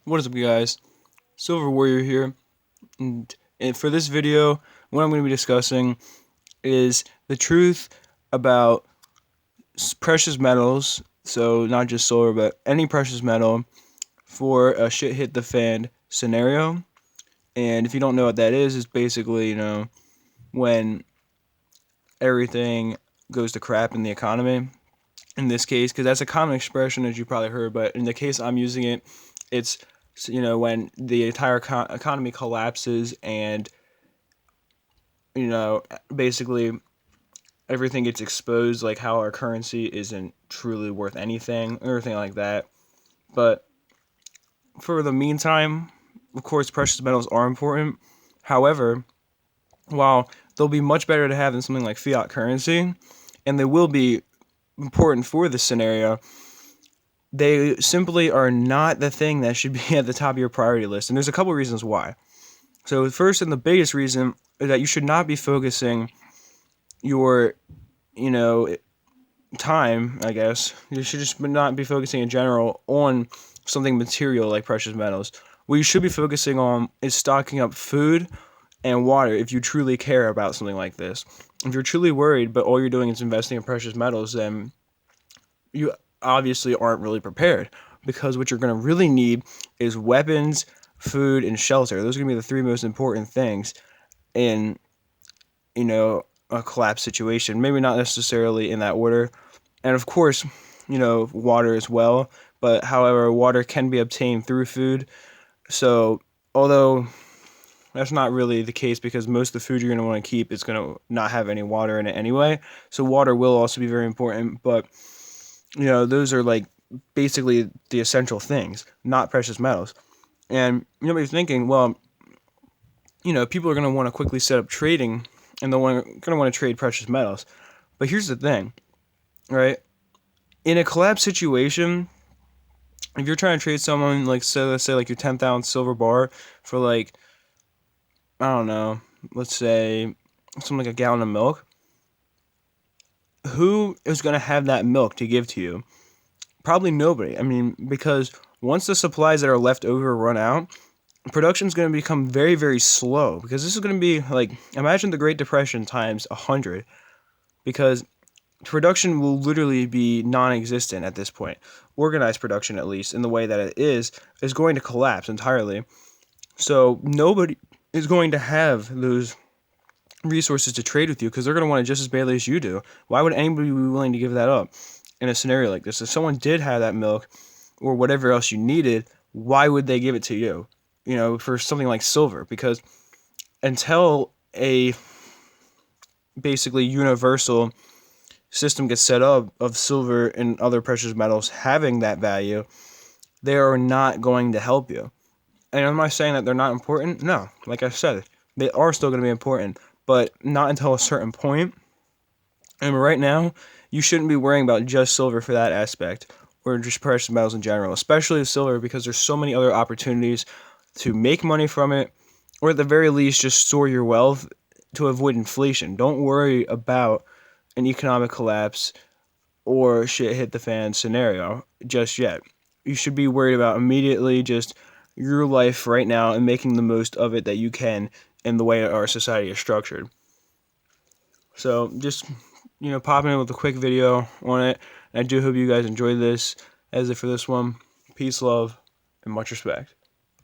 What is up, guys? Silver Warrior here, and for this video, what I'm going to be discussing is the truth about precious metals. So not just silver, but any precious metal for a shit hit the fan scenario. And if you don't know what that is, it's basically when everything goes to crap in the economy. In this case, because that's a common expression as you probably heard, but in the case I'm using it, it's when the entire economy collapses and you know basically everything gets exposed, like how our currency isn't truly worth anything or anything like that. But for the meantime, of course, precious metals are important. However, while they'll be much better to have than something like fiat currency, and they will be important for this scenario, they simply are not the thing that should be at the top of your priority list. And there's a couple reasons why. So first and the biggest reason is that you should not be focusing your, time, I guess. You should just not be focusing in general on something material like precious metals. What you should be focusing on is stocking up food and water if you truly care about something like this. If you're truly worried, but all you're doing is investing in precious metals, then you obviously aren't really prepared, because what you're going to really need is weapons, food, and shelter. Those are going to be the three most important things in, a collapse situation. Maybe not necessarily in that order. And of course, water as well. But however, water can be obtained through food. So although that's not really the case, because most of the food you're going to want to keep is going to not have any water in it anyway. So water will also be very important. But those are like basically the essential things, not precious metals. And you know what you're thinking, well, people are going to want to quickly set up trading, and they're going to want to trade precious metals. But here's the thing, right? In a collapse situation, if you're trying to trade someone, like, so let's say like your 10,000 silver bar for, like, I don't know, let's say something like a gallon of milk, who is going to have that milk to give to you? Probably nobody. I mean, because once the supplies that are left over run out, production is going to become very, very slow, because this is going to be like, imagine the Great Depression times 100, because production will literally be non-existent at this point. Organized production, at least in the way that it is going to collapse entirely. So nobody is going to have those resources to trade with you, because they're going to want it just as badly as you do. Why would anybody be willing to give that up in a scenario like this? If someone did have that milk or whatever else you needed, why would they give it to you? For something like silver, because until a basically universal system gets set up of silver and other precious metals having that value, they are not going to help you. And I'm not saying that they're not important. No, like I said, they are still going to be important, but not until a certain point. And right now, you shouldn't be worrying about just silver for that aspect, or just precious metals in general, especially silver, because there's so many other opportunities to make money from it, or at the very least, just store your wealth to avoid inflation. Don't worry about an economic collapse or shit hit the fan scenario just yet. You should be worried about immediately just your life right now and making the most of it that you can in the way our society is structured. So just, popping in with a quick video on it. And I do hope you guys enjoyed this. As if for this one, peace, love, and much respect.